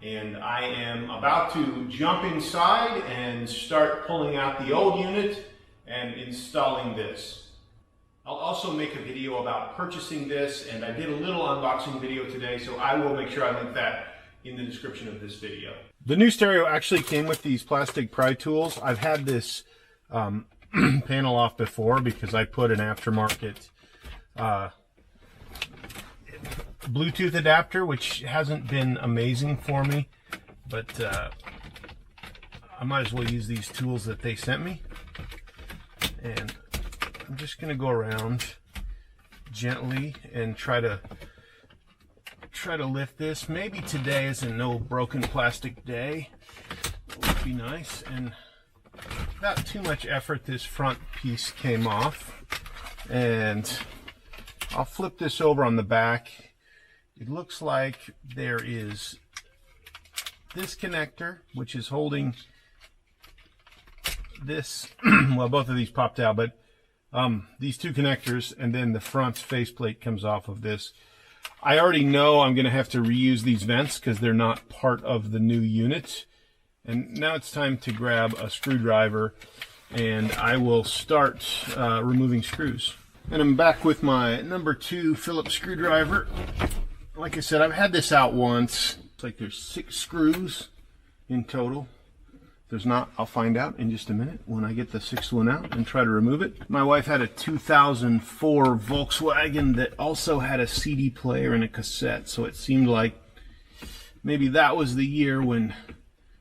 And I am about to jump inside and start pulling out the old unit and installing this. I'll also make a video about purchasing this, and I did a little unboxing video today, so I will make sure I link that in the description of this video. The new stereo actually came with these plastic pry tools. I've had this panel off before because I put an aftermarket Bluetooth adapter, which hasn't been amazing for me, but I might as well use these tools that they sent me. And I'm just going to go around gently and try to lift this. Maybe today is a no broken plastic day. That would be nice. And without too much effort, this front piece came off, and I'll flip this over on the back. It looks like there is this connector, which is holding this, well, both of these popped out, but these two connectors, and then the front faceplate comes off of this. I already know I'm going to have to reuse these vents because they're not part of the new unit. And now it's time to grab a screwdriver, and I will start removing screws. And I'm back with my number 2 Phillips screwdriver. Like I said, I've had this out once. It's like there's 6 screws in total. If there's not, I'll find out in just a minute when I get the 6th one out and try to remove it. My wife had a 2004 Volkswagen that also had a CD player and a cassette, so it seemed like maybe that was the year when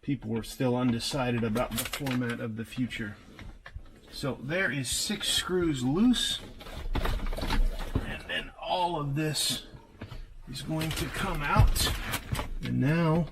people were still undecided about the format of the future. So there is 6 screws loose, and then all of this is going to come out. And now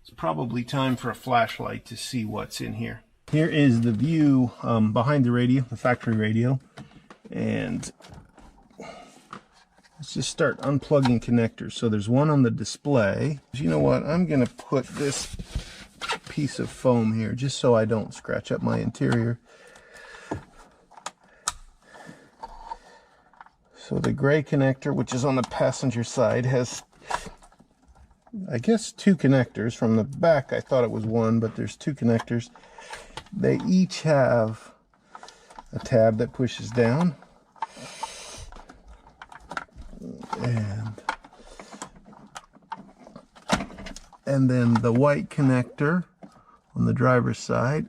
it's probably time for a flashlight to see what's in here. Here is the view behind the radio, the factory radio. And let's just start unplugging connectors. So there's one on the display. You know what? I'm going to put this piece of foam here just so I don't scratch up my interior. So the gray connector, which is on the passenger side, has, I guess, 2 connectors. From the back, I thought it was 1, but there's 2 connectors. They each have a tab that pushes down. And then the white connector on the driver's side,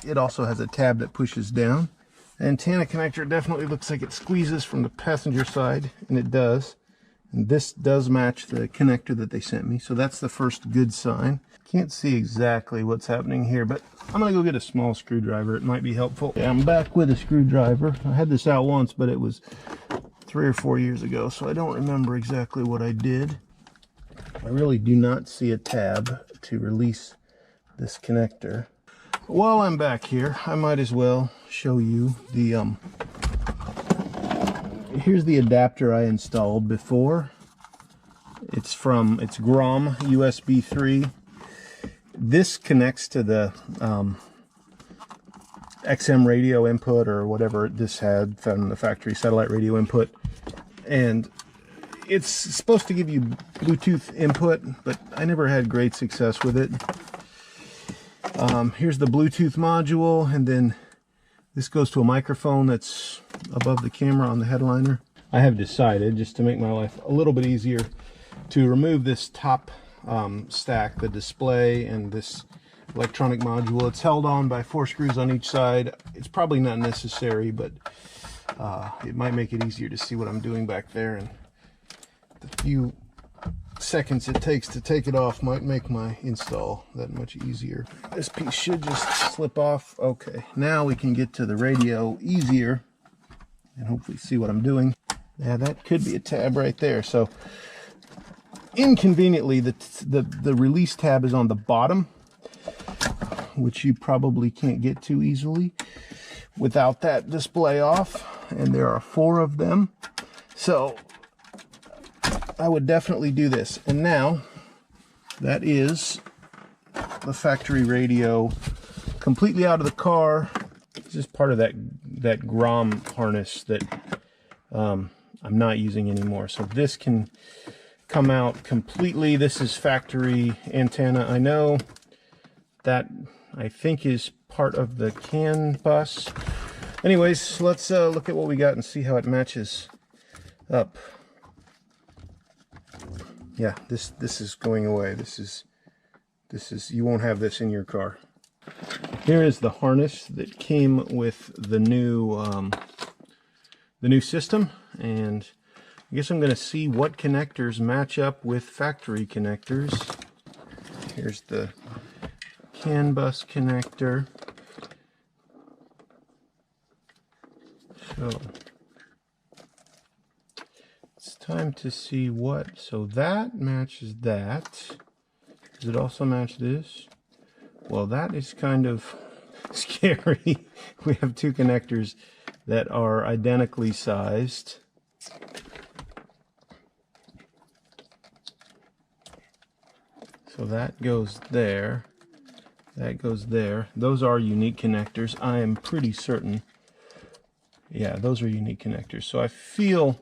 it also has a tab that pushes down. Antenna connector definitely looks like it squeezes from the passenger side, and it does. And this does match the connector that they sent me, so that's the first good sign. Can't see exactly what's happening here, but I'm gonna go get a small screwdriver. It might be helpful. Yeah, I'm back with a screwdriver. I had this out once, but it was 3 or 4 years ago, so I don't remember exactly what I did. I really do not see a tab to release this connector. While I'm back here, I might as well show you the here's the adapter I installed before. It's GROM USB 3. This connects to the XM radio input, or whatever this had from the factory satellite radio input, and it's supposed to give you Bluetooth input, but I never had great success with it. Here's the Bluetooth module, and then this goes to a microphone that's above the camera on the headliner. I have decided, just to make my life a little bit easier, to remove this top stack, the display and this electronic module. It's held on by 4 screws on each side. It's probably not necessary, but it might make it easier to see what I'm doing back there, and the few seconds it takes to take it off might make my install that much easier. This piece should just slip off. Okay, now we can get to the radio easier and hopefully see what I'm doing. Yeah, that could be a tab right there. So inconveniently, the release tab is on the bottom, which you probably can't get to easily without that display off, and there are 4 of them. So I would definitely do this. And now that is the factory radio completely out of the car. This is part of that Grom harness that I'm not using anymore. So this can come out completely. This is factory antenna. I know that I think is part of the CAN bus. Anyways, let's look at what we got and see how it matches up. Yeah, this is going away. This is you won't have this in your car. Here is the harness that came with the new system, and I guess I'm going to see what connectors match up with factory connectors. Here's the CAN bus connector. So it's time to see what. So that matches that. Does it also match this? Well, that is kind of scary. We have two connectors that are identically sized. So that goes there. That goes there. Those are unique connectors. I am pretty certain. Yeah, those are unique connectors. So I feel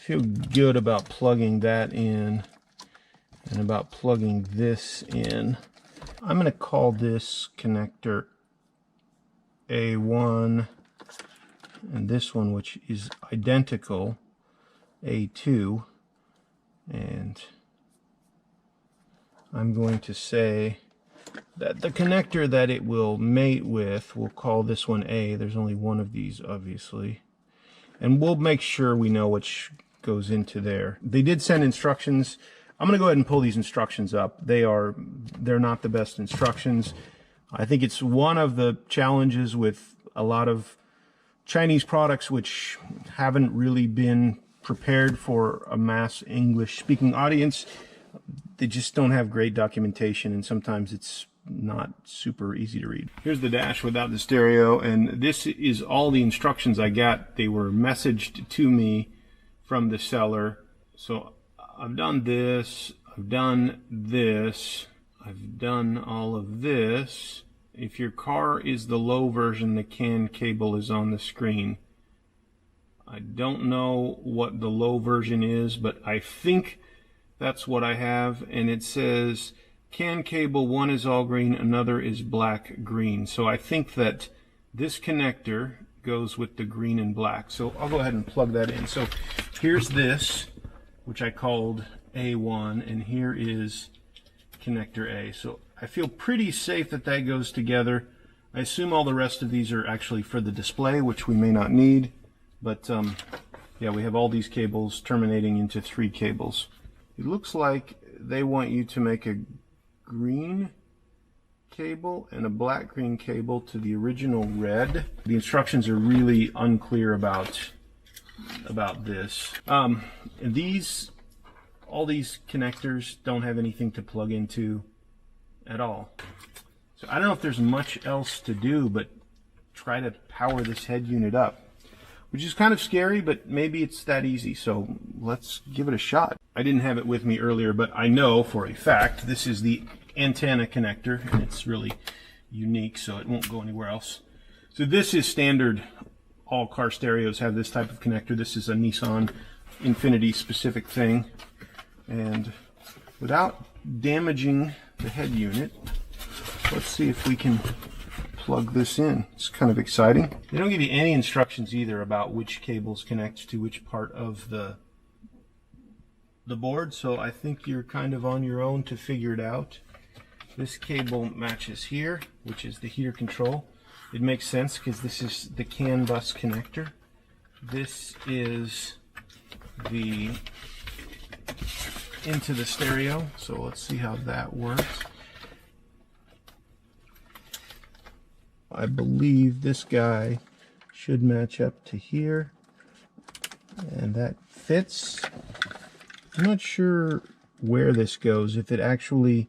good about plugging that in and about plugging this in. I'm going to call this connector A1 and this one, which is identical, A2, and I'm going to say that the connector that it will mate with, we'll call this one A. There's only one of these, obviously, and we'll make sure we know which goes into there. They did send instructions. I'm going to go ahead and pull these instructions up. They're not the best instructions. I think it's one of the challenges with a lot of Chinese products which haven't really been prepared for a mass English speaking audience. They just don't have great documentation, and sometimes it's not super easy to read. Here's the dash without the stereo, and this is all the instructions I got. They were messaged to me from the seller. So I've done this, I've done this, I've done all of this. If your car is the low version, the CAN cable is on the screen. I don't know what the low version is, but I think that's what I have, and it says CAN cable, one is all green, another is black green. So I think that this connector goes with the green and black. So I'll go ahead and plug that in. So here's this, which I called A1, and here is connector A. So I feel pretty safe that that goes together. I assume all the rest of these are actually for the display, which we may not need, but yeah, we have all these cables terminating into 3 cables. It looks like they want you to make a green cable and a black-green cable to the original red. The instructions are really unclear about this. All these connectors don't have anything to plug into at all. So I don't know if there's much else to do but try to power this head unit up, which is kind of scary, but maybe it's that easy. So let's give it a shot. I didn't have it with me earlier, but I know for a fact this is the antenna connector, and it's really unique, so it won't go anywhere else. So this is standard. All car stereos have this type of connector. This is a Nissan Infiniti specific thing. And without damaging the head unit, let's see if we can plug this in. It's kind of exciting. They don't give you any instructions either about which cables connect to which part of the board, so I think you're kind of on your own to figure it out. This cable matches here, which is the heater control. It makes sense because this is the CAN bus connector. This is the into the stereo, so let's see how that works. I believe this guy should match up to here, and that fits. I'm not sure where this goes, if it actually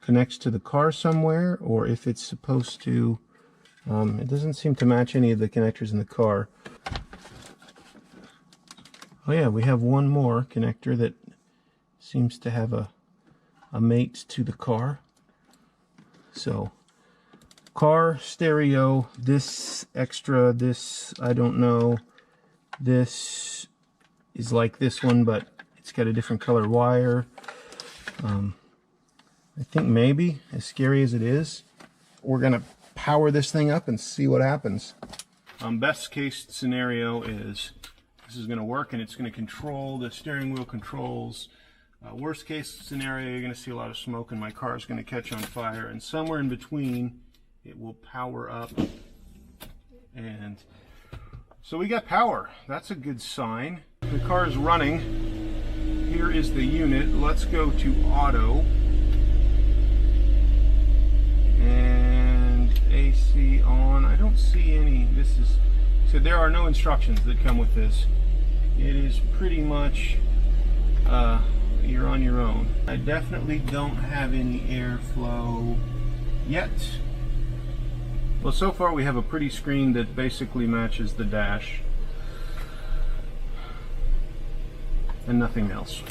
connects to the car somewhere or if it's supposed to. It doesn't seem to match any of the connectors in the car. Oh yeah, we have one more connector that seems to have a mate to the car. So car stereo, this extra, this I don't know, this is like this one, but it's got a different color wire. I think maybe, as scary as it is, we're gonna power this thing up and see what happens. Best case scenario is this is gonna work and it's gonna control, the steering wheel controls. Worst case scenario, you're gonna see a lot of smoke and my car is gonna catch on fire, and somewhere in between it will power up. And so we got power. That's a good sign. The car is running. Here is the unit. Let's go to auto. And AC on. I don't see any. This is, so there are no instructions that come with this. It is pretty much you're on your own. I definitely don't have any airflow yet. Well, so far we have a pretty screen that basically matches the dash and nothing else.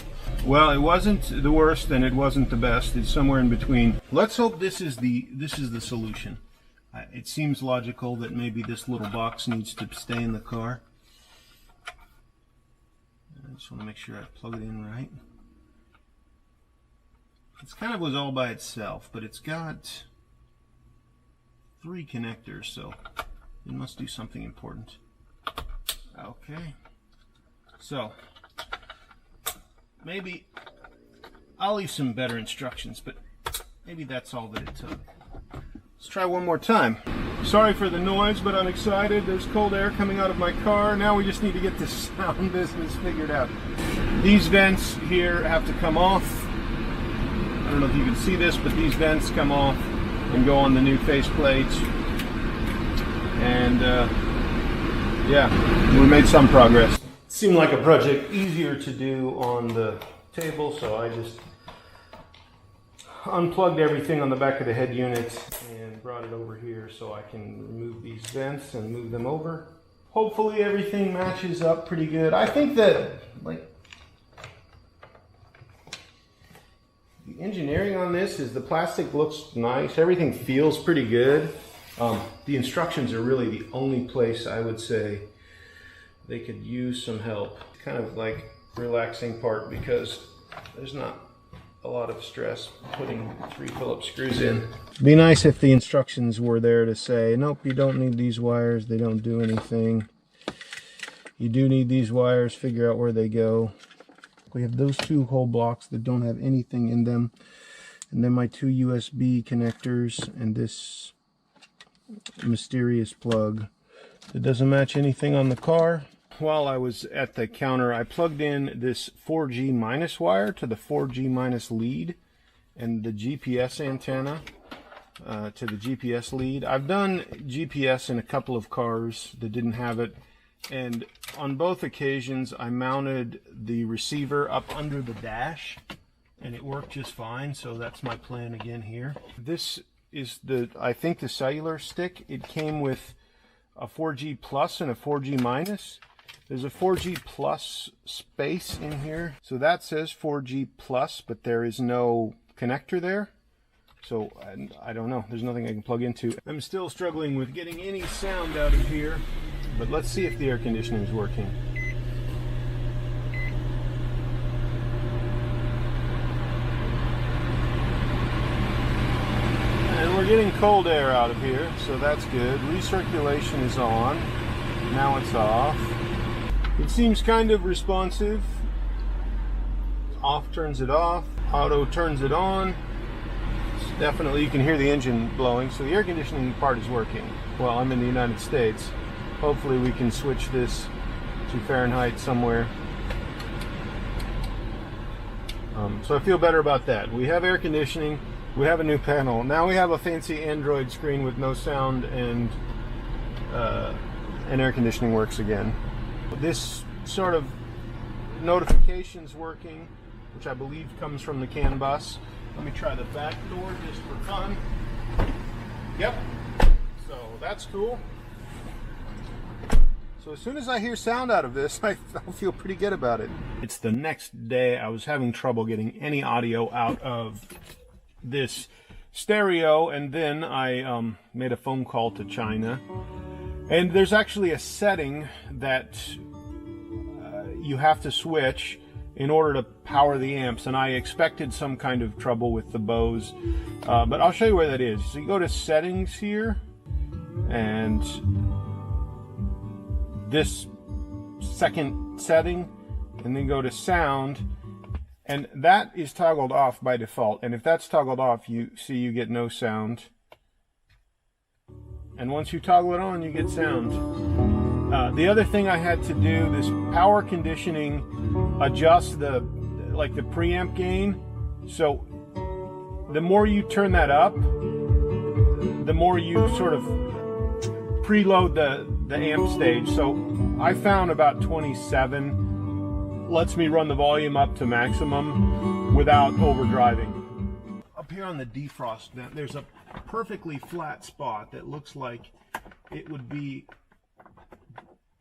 Well, it wasn't the worst and it wasn't the best. It's somewhere in between. Let's hope this is the solution. It seems logical that maybe this little box needs to stay in the car. I just want to make sure I plug it in right. It's kind of was all by itself, but it's got 3 connectors, so it must do something important. Okay, so maybe I'll leave some better instructions, but maybe that's all that it took. Let's try one more time. Sorry for the noise, but I'm excited. There's cold air coming out of my car. Now we just need to get this sound business figured out. These vents here have to come off. I don't know if you can see this, but these vents come off and go on the new faceplate. And yeah, we made some progress. It seemed like a project easier to do on the table, so I just unplugged everything on the back of the head unit and brought it over here so I can remove these vents and move them over. Hopefully everything matches up pretty good. I think that, like, the engineering on this is the plastic looks nice. Everything feels pretty good. The instructions are really the only place I would say they could use some help. Kind of like relaxing part because there's not a lot of stress putting 3 Phillips screws in. It'd be nice if the instructions were there to say, nope, you don't need these wires, they don't do anything. You do need these wires, figure out where they go. We have those 2 whole blocks that don't have anything in them, and then my 2 USB connectors and this mysterious plug that doesn't match anything on the car. While I was at the counter, I plugged in this 4G minus wire to the 4G minus lead and the GPS antenna to the GPS lead. I've done GPS in a couple of cars that didn't have it, and on both occasions I mounted the receiver up under the dash and it worked just fine, so that's my plan again here. This is I think the cellular stick. It came with a 4G plus and a 4G minus. There's a 4G plus space in here, so that says 4G plus, but there is no connector there. So I don't know, there's nothing I can plug into. I'm still struggling with getting any sound out of here, but let's see if the air conditioning is working. And we're getting cold air out of here, so that's good. Recirculation is on. Now it's off. It seems kind of responsive. Off turns it off. Auto turns it on. Definitely you can hear the engine blowing, so the air conditioning part is working. Well, I'm in the United States. Hopefully we can switch this to Fahrenheit somewhere. So I feel better about that. We have air conditioning, we have a new panel. Now we have a fancy Android screen with no sound, and air conditioning works again. This sort of notifications working, which I believe comes from the CAN bus. Let me try the back door just for fun. Yep, so that's cool. So as soon as I hear sound out of this, I'll feel pretty good about it. It's the next day. I was having trouble getting any audio out of this stereo, and then I made a phone call to China. And there's actually a setting that you have to switch in order to power the amps, and I expected some kind of trouble with the Bose, but I'll show you where that is. So you go to settings here, and this second setting, and then go to sound, and that is toggled off by default. And if that's toggled off, you see you get no sound. And once you toggle it on, you get sound. The other thing I had to do, this power conditioning adjusts the preamp gain. So the more you turn that up, the more you sort of preload the amp stage. So I found about 27 lets me run the volume up to maximum without overdriving. Up here on the defrost vent, there's a perfectly flat spot that looks like it would be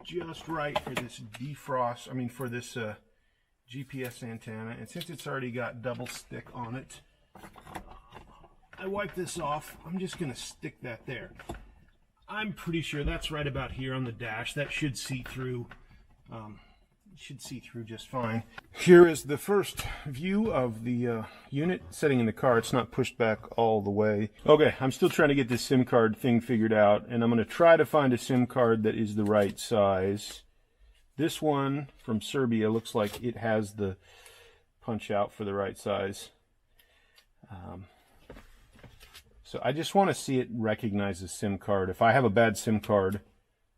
just right for this defrost, for this GPS antenna. And since it's already got double stick on it, I wipe this off. I'm just going to stick that there. I'm pretty sure that's right about here on the dash. That should see through. Should see through just fine. Here is the first view of the unit setting in the car. It's not pushed back all the way. Okay, I'm still trying to get this SIM card thing figured out, and I'm going to try to find a SIM card that is the right size. This one from Serbia looks like it has the punch out for the right size. So I just want to see it recognize the SIM card. If I have a bad SIM card,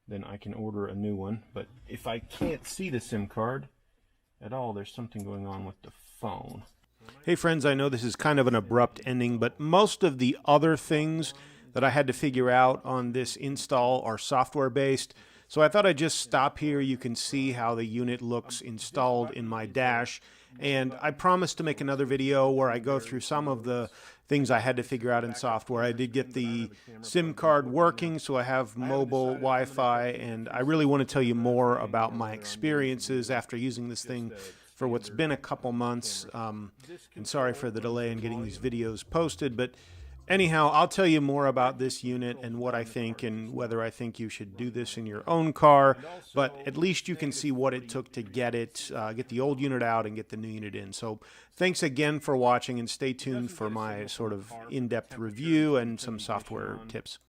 then I can order a new one. But if I can't see the SIM card at all, there's something going on with the phone. Hey friends, I know this is kind of an abrupt ending, but most of the other things that I had to figure out on this install are software based. So I thought I'd just stop here. You can see how the unit looks installed in my dash. And I promised to make another video where I go through some of the things I had to figure out in software. I did get the SIM card working, so I have mobile Wi-Fi, and I really want to tell you more about my experiences after using this thing for what's been a couple months. And sorry for the delay in getting these videos posted, but anyhow, I'll tell you more about this unit and what I think and whether I think you should do this in your own car, but at least you can see what it took to get it, get the old unit out and get the new unit in. So thanks again for watching, and stay tuned for my sort of in-depth review and some software tips.